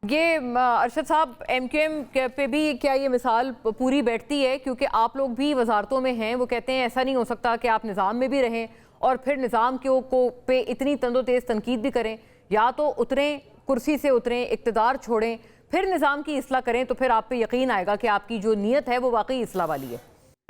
ये अरशद साहब एमक्यूएम पे भी क्या ये मिसाल पूरी बैठती है? क्योंकि आप लोग भी वजारतों में हैं, वो कहते हैं ऐसा नहीं हो सकता कि आप निज़ाम में भी रहें और फिर निज़ाम को पे इतनी तंदो-तेज़ तनकीद भी करें। या तो उतरें, कुर्सी से उतरें, इक़्तिदार छोड़ें, फिर निज़ाम की इस्लाह करें, तो फिर आप पे यकीन आएगा कि आपकी जो नीयत है वो वाकई इस्लाह वाली है।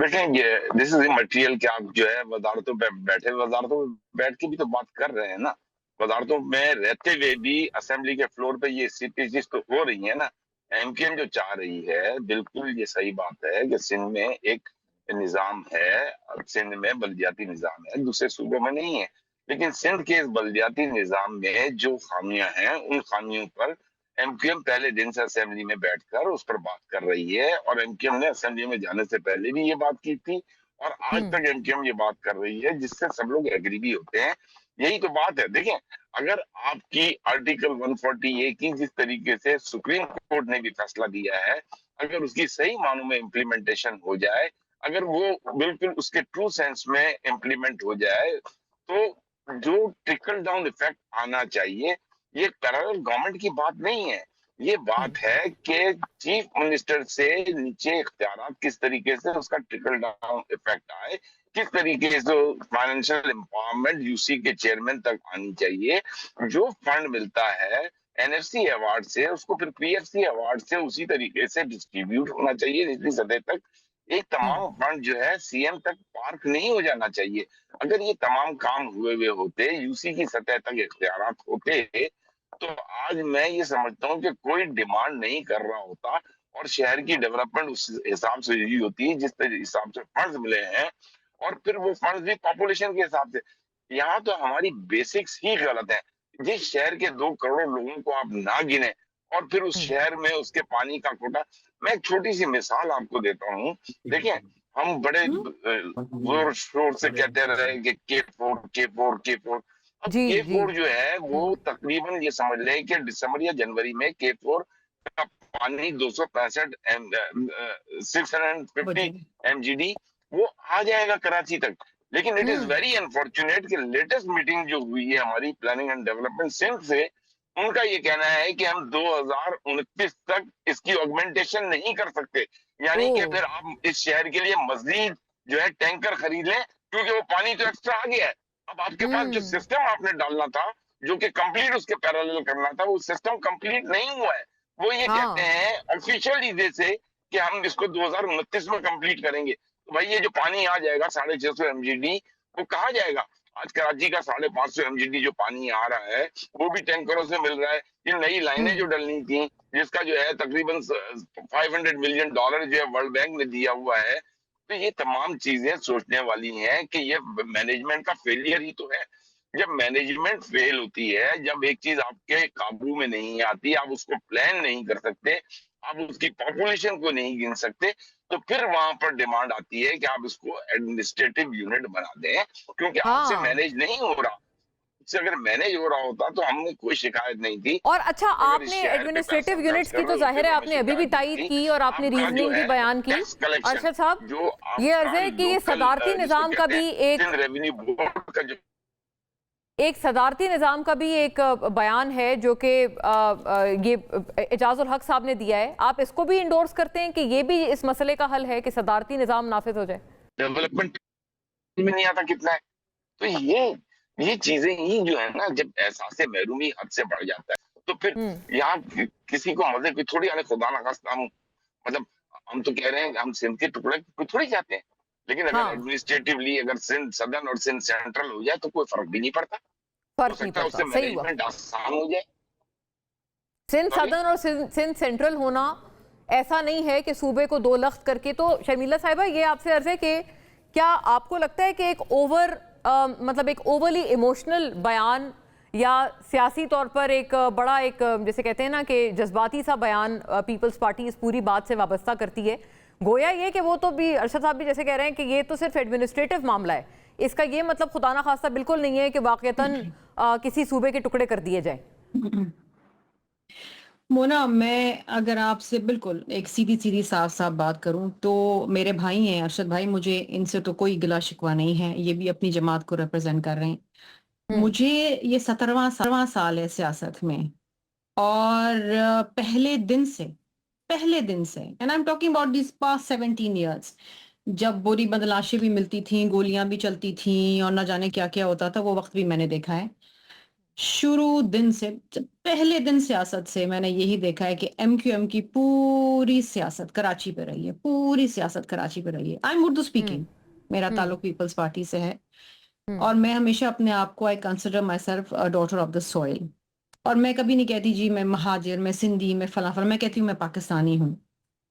देखें, ये दिस इज मटेरियल कि आप जो है वजारतों पे बैठे, वजारतों में बैठ के भी तो बात कर रहे हैं ना। वजारतों में रहते हुए भी असेंबली के फ्लोर पे ये चीज तो हो रही है ना। एमकेएम जो चाह रही है, बिल्कुल ये सही बात है कि सिंध में एक निजाम है और सिंध में बल्दियाती निजाम है, दूसरे सूबों में नहीं है। लेकिन सिंध के इस बल्दियाती निजाम में जो खामियां हैं, उन खामियों पर एमक्यूएम पहले दिन से असेंबली में बैठकर उस पर बात कर रही है, और एमक्यूएम ने असेंबली में जाने से पहले भी ये बात की थी, और आज हम्म। तक एमक्यूएम ये बात कर रही है, जिससे सब लोग एग्री भी होते हैं। यही तो बात है। देखें, अगर आपकी आर्टिकल 140A की जिस तरीके से सुप्रीम कोर्ट ने भी फैसला दिया है, अगर उसकी सही मानों में इम्प्लीमेंटेशन हो जाए, अगर वो बिल्कुल उसके ट्रू सेंस में इम्प्लीमेंट हो जाए, तो जो ट्रिकल डाउन इफेक्ट आना चाहिए, ये पैरेलल गवर्नमेंट की बात नहीं है। ये बात है कि चीफ मिनिस्टर से नीचे इख्तियारात किस तरीके से उसका ट्रिकल डाउन इफेक्ट आए, किस तरीके से फाइनेंशियल एम्पावरमेंट यूसी के चेयरमैन तक आनी चाहिए। जो फंड मिलता है एनएफसी अवार्ड से, उसको फिर पीएफसी अवार्ड से उसी तरीके से डिस्ट्रीब्यूट होना चाहिए निचली सतह तक। एक हम्म। तमाम फंड जो है सीएम तक पार्क नहीं हो जाना चाहिए। अगर ये तमाम काम हुए हुए होते, यूसी की सतह तक इख्तियारात होते, तो आज मैं ये समझता हूँ कि कोई डिमांड नहीं कर रहा होता, और शहर की डेवलपमेंट उस हिसाब से हुई होती है जिस हिसाब से फंड्स मिले हैं, और फिर वो फंड्स भी पॉपुलेशन के हिसाब से। यहाँ तो हमारी बेसिक्स ही गलत है। जिस शहर के 2 करोड़ लोगों को आप ना गिने, और फिर उस हम्म। शहर में उसके पानी का कोटा। मैं एक छोटी सी मिसाल आपको देता हूँ। देखिए, हम बड़े जोर शोर से कहते रहे कि के4 के4 के4। अब जी जी। के4 जो है वो हम्म। तकरीबन ये समझ लें कि दिसंबर या जनवरी में के4 का पानी 265 650 एमजीडी वो आ जाएगा कराची तक। लेकिन it is hmm. Very unfortunate कि लेटेस्ट मीटिंग जो हुई है हमारी प्लानिंग एंड डेवलपमेंट सिंध से, उनका ये कहना है कि हम 2029 तक इसकी ऑगमेंटेशन नहीं कर सकते। ओ। यानी कि फिर आप इस शहर के लिए मजीद जो है टैंकर खरीद लें, क्योंकि वो पानी तो एक्स्ट्रा आ गया है। अब आपके पास जो हम्म। सिस्टम आपने डालना था, जो कि कंप्लीट उसके पैरेलल करना था, वो सिस्टम कंप्लीट नहीं हुआ है। वो ये कहते हाँ। हैं ऑफिशियल इधर से कि हम इसको 2029 में कंप्लीट करेंगे। तो भाई, ये जो पानी आ जाएगा 650 एमजीडी, वो कहाँ जाएगा? आज कराची का 550 एमजीडी जो पानी आ रहा है, वो भी टैंकरों से मिल रहा है। ये नई लाइनें हम्म। जो डलनी थी, जिसका जो है तकरीबन $500 मिलियन जो है वर्ल्ड बैंक ने दिया हुआ है। तो ये तमाम चीजें सोचने वाली हैं कि ये मैनेजमेंट का फेलियर ही तो है। जब मैनेजमेंट फेल होती है, जब एक चीज आपके काबू में नहीं आती, आप उसको प्लान नहीं कर सकते, आप उसकी पॉपुलेशन को नहीं गिन सकते, तो फिर वहां पर डिमांड आती है कि आप इसको एडमिनिस्ट्रेटिव यूनिट बना दें, क्योंकि आपसे हाँ। मैनेज नहीं हो रहा। इससे अगर मैनेज हो रहा होता तो हमने कोई शिकायत नहीं थी। और अच्छा, अगर इस आपने शहर पे पैसा एडमिनिस्ट्रेटिव खर्च यूनिट्स की कर तो रहे होते जाहिर है तो हमें आपने अभी भी शिकायत नहीं तायीद थी। की और आपने आपका जो रीजनिंग भी है बयान की। टैक्स कलेक्शन, अरशद साहब, जो ये अर्ज आपका है कि ये लोकल सदारती जिसको निज़ाम का कहते भी हैं एक सिंध रेवेन्यू बोर्ड का जो एक सदारती निज़ाम का भी एक बयान है जो कि ये एजाजुल हक साहब ने दिया है। आप इसको भी इंडोर्स करते हैं कि ये भी इस मसले का हल है कि सदारती निज़ाम नाफिज हो जाए? डेवलपमेंट में नहीं आता कितना है। तो ये चीजें ही जो है ना, जब एहसास महरूमी हद से बढ़ जाता है, तो फिर हम्म। यहाँ किसी को मजे की थोड़ी आने, खुदा ना खास्ता हम मतलब हम तो कह रहे हैं कि हम सिंध के टुकड़े को थोड़ी चाहते हैं। लेकिन अगर हाँ। एडमिनिस्ट्रेटिवली अगर सिंध सदर्न और सिंध सेंट्रल हो जाए, तो कोई फर्क भी नहीं पड़ता। हो फर्क नहीं सकता है पड़ता, उससे सही हुआ। मैनेजमेंट आसान हो जाए। सिंध सॉरी। सदर्न और सिंध सेंट्रल होना ऐसा नहीं है कि सूबे को दो लख्त करके। तो शर्मिला साहिबा, ये आपसे अर्ज है कि क्या आपको लगता है कि एक मतलब एक ओवरली इमोशनल बयान या सियासी तौर पर एक बड़ा एक जैसे कहते हैं ना कि जज्बाती सा बयान पीपल्स पार्टी इस पूरी बात से वाबस्ता करती है? गोया ये कि वो तो भी अरशद साहब भी जैसे कह रहे हैं कि ये तो सिर्फ एडमिनिस्ट्रेटिव मामला है, इसका ये मतलब खुदा ना खास्ता बिल्कुल नहीं है कि वाकईतन किसी सूबे के टुकड़े कर दिए जाएं। मोना, मैं अगर आपसे बिल्कुल एक सीधी सीधी साफ साफ बात करूं तो मेरे भाई हैं अरशद भाई, मुझे इनसे तो कोई गिला शिकवा नहीं है, ये भी अपनी जमात को रिप्रेजेंट कर रहे हैं। हम्म। मुझे ये 17वां साल है सियासत में। और पहले दिन से and I am talking about this past 17 years, जब बोरी बदलाशें भी मिलती थी, गोलियां भी चलती थी और न जाने क्या क्या होता था, वो वक्त भी मैंने देखा है। शुरू दिन से, पहले दिन सियासत से मैंने यही देखा है कि एमक्यूएम की पूरी सियासत कराची पे रही है, पूरी सियासत कराची पे रही है। आई एम उर्दू स्पीकिंग, मेरा ताल्लुक पीपल्स पार्टी से है और मैं हमेशा अपने आप को, I consider my self daughter of the soil. और मैं कभी नहीं कहती जी मैं महाजिर, मैं सिंधी, मैं फला फला, मैं कहती हूँ मैं पाकिस्तानी हूँ।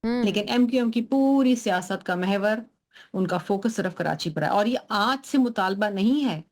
लेकिन एमक्यूएम की पूरी सियासत का महवर, उनका फोकस सिर्फ कराची पर है। और ये आज से मुतालबा नहीं है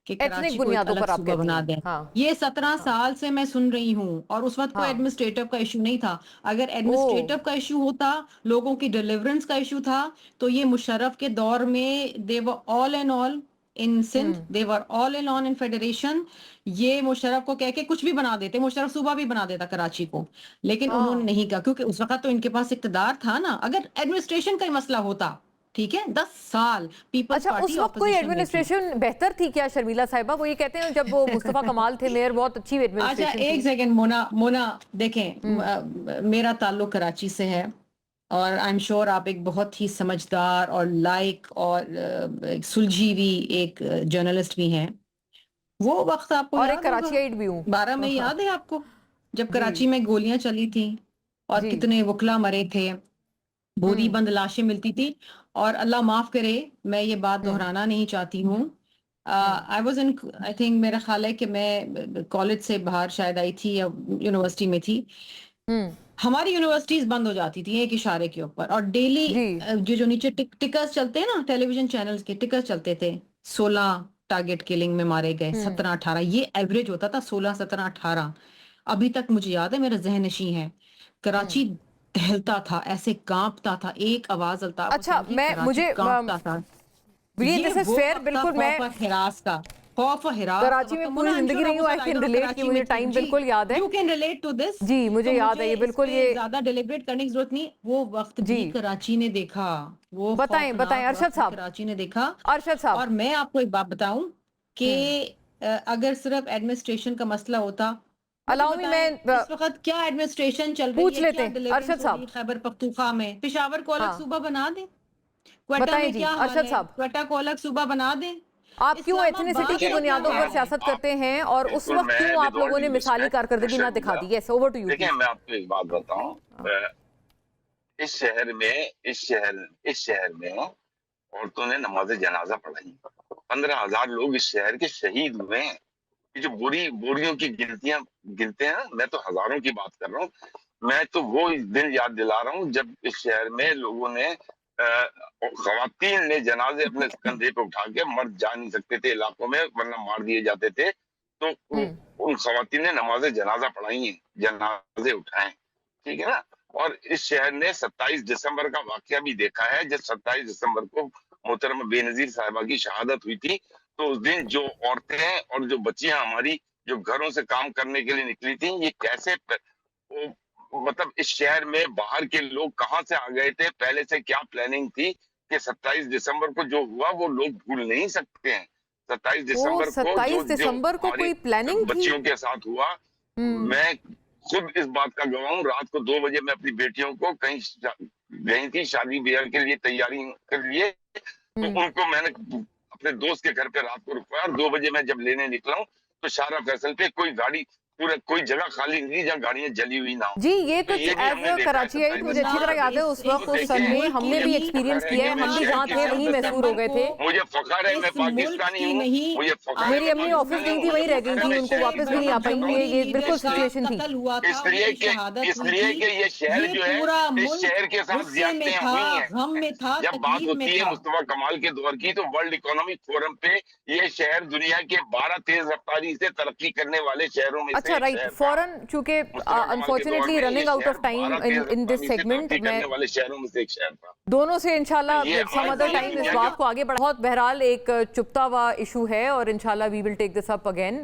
कि एथनिक कराची को एक बुनियादों अलग पर आप सूबा कहती बना हैं? दें। हाँ। ये 17 साल से मैं सुन रही हूँ और उस वक्त कोई हाँ। एडमिनिस्ट्रेटिव का इशू नहीं था। अगर ओ। एडमिनिस्ट्रेटिव का इशू होता, लोगों की डिलीवरेंस का इशू था, तो ये मुशर्रफ के दौर में they were all and all in Sindh, they were all and on in federation. ये मुशर्रफ को कह के कुछ भी बना देते, मुशर्रफ सूबा भी बना देता कराची को, लेकिन उन्होंने हाँ। नहीं कहा क्योंकि उस वक्त तो इनके पास इक्तदार था ना। अगर एडमिनिस्ट्रेशन का ही मसला होता, ठीक है, 10 साल पीपल्स अच्छा, पार्टी उस वक्त कोई ऑपोजिशन में थी। एडमिनिस्ट्रेशन बेहतर थी क्या शर्मिला साहिबा? वो ये कहते हैं जब वो मुस्तफा कमाल थे मेयर, बहुत अच्छी अच्छा एडमिनिस्ट्रेशन एक थी। सेकंड मोना देखें, मेरा ताल्लुक कराची से है और आई एम श्योर आप एक बहुत ही समझदार और लाइक और एक सुलझी हुई एक जर्नलिस्ट भी हैं। वो वक्त आपको और एक याद होगा, कराचियाइट भी हूँ। 12 में याद है आपको, जब जी। कराची में गोलियां चली थी और जी। कितने वकला मरे थे, बोरी बंद लाशें मिलती थी। और अल्लाह माफ करे, मैं ये बात दोहराना नहीं चाहती हूँ। I was in, I think मेरा ख्याल है कि मैं कॉलेज से बाहर शायद आई थी या यूनिवर्सिटी में थी। हमारी यूनिवर्सिटीज बंद हो जाती थी एक इशारे के ऊपर और डेली जी। जो नीचे टिकर्स चलते हैं ना, टेलीविजन चैनल्स के टिकर्स चलते थे, 16 टारगेट किलिंग में मारे गए, 17-18, ये एवरेज होता था, 16-17-18। अभी तक मुझे याद है, मेरा जहन नशी है। कराची दहलता था, ऐसे कांपता था, एक आवाज अल्ताफ अच्छा, हुसैन की, मैं कराची मुझे कांपता था। ये ये दिस इज वो फेयर, वक्त था बिल्कुल। मैं खौफ और हिरास का, खौफ और हिरास का कराची वक्त। में तो पूरी मोना, I'm जिंदगी sure रही हूँ, आई आपको कैन I know रिलेट, कि कराची मुझे में थी टाइम जी, बिल्कुल याद है। you can relate to this। जी, मुझे तो याद है ये, इस बिल्कुल पे ये। ज्यादा डिलिब्रेट करने की जरूरत नहीं, वो वक्त जी, भी कराची ने देखा, वो बताएं बताएं खौफनाक अरशद वक्त भी साहब। कराची ने देखा। अरशद साहब। और मैं आपको एक बात बताऊं कि अगर सिर्फ एडमिनिस्ट्रेशन का मसला होता, मुझे अलाउ मी, मैं बताएं इस वक्त क्या एडमिनिस्ट्रेशन चल रही पूछ है, लेते क्या हैं डिलीवरेंस अरशद हो रही है साहब। खैबर पख्तूनख्वा में। पेशावर को अलग हाँ, सूबा बना दें, क्वेटा बताएं में जी क्या हाल अरशद है, साहब। क्वेटा को अलग सूबा बना दें। आप क्यों एथनिसिटी इस्लामाबाद की का क्या बुनियादों पर हाल है? सियासत आप करते हैं, और उस बिल्कुल, वक्त मैं क्यों आप विद ऑल लोगों ने ड्यू मिसाली कारकर्दगी रिस्पेक्ट ना दिखा दी? यस, ओवर टू यू देखिए, प्लीज। मैं आपको एक बात बताऊं। इस शहर में औरतों ने नमाज जनाजा पढ़ाई। 15,000 लोग इस शहर के शहीद हुए हैं। ये जो बोरियों की गिनतियां गिनते हैं ना, मैं तो हजारों की बात कर रहा हूँ। मैं तो वो दिन याद दिला रहा हूँ जब इस शहर में लोगों ने, खवातीन ने जनाजे अपने कंधे पे उठा के, मर्द जा नहीं सकते थे इलाकों में वरना मार दिए जाते थे, तो उन खवातीन ने नमाज जनाजा पढ़ाई है, जनाजे उठाए, ठीक है ना। और इस शहर ने 27 दिसंबर का वाकया भी देखा है, जब 27 दिसंबर को मोहतरमा बेनजीर साहिबा की शहादत हुई थी। तो उस दिन जो औरतें और जो बच्चियां हमारी जो घरों से काम करने के लिए निकली थी, ये कैसे मतलब इस शहर में बाहर के लोग कहां से आ गए थे, पहले से क्या प्लानिंग थी कि 27 दिसंबर को जो हुआ वो लोग भूल नहीं सकते हैं। 27 ओ, दिसंबर को जो 27 जो दिसंबर को हमारी कोई प्लानिंग थी? बच्चियों के साथ हुआ, मैं खुद इस बात का गवाह हूँ। रात को 2 बजे मैं अपनी बेटियों को कहीं गई थी शादी ब्याह के लिए, तैयारी के लिए, तो उनको मैंने अपने दोस्त के घर पे रात को रुकवाया और 2 बजे मैं जब लेने निकला हूँ तो शारा फैसल पे कोई गाड़ी, पूरा कोई जगह खाली नहीं जहाँ गाड़ियां जली हुई ना हो। जी, ये तो ये भी एज हमने अ देखा है कराचियाइट 27 मुझे अच्छी तरह याद है, उस वक्त उस सन में हमने भी एक्सपीरियंस किया है, हम भी जहाँ थे वहीं महसूर हो गए थे। मुझे फख्र है मैं पाकिस्तानी हूँ, मुझे फख्र है मेरी मैं अम्मी ऑफिस पाकिस्तानी गई हूँ, थी, मुझे वहीं रह गई फख्र है थी, मैं उनको शहर वापस भी नहीं आ पाई। ये बिल्कुल सिचुएशन थी। इसलिए कि ये शहर जो है, इस शहर के साथ ज्यादतियां हुई हैं। जब बात होती है मुस्तफा कमाल के दौर की, तो वर्ल्ड इकोनॉमिक फोरम पे ये शहर दुनिया के 12 तेज रफ्तारी से तरक्की करने वाले शहरों में अच्छा, से एक राइट, शहर था। फौरन, चूंकि मुस्तफा कमाल के दौर अनफॉर्चुनेटली में ये रनिंग आउट शहर ऑफ टाइम 12 तेज इन दिस रफ्तारी से सेगमेंट, तरक्की मैं करने वाले शहरों में से एक शहर था। दोनों से इंशाल्लाह ये सम आज अदर भी टाइम इस दुनिया बात का को आगे बढ़ा। बहुत बहरहाल एक चुपता हुआ इशू है और इंशाल्लाह we will take this up again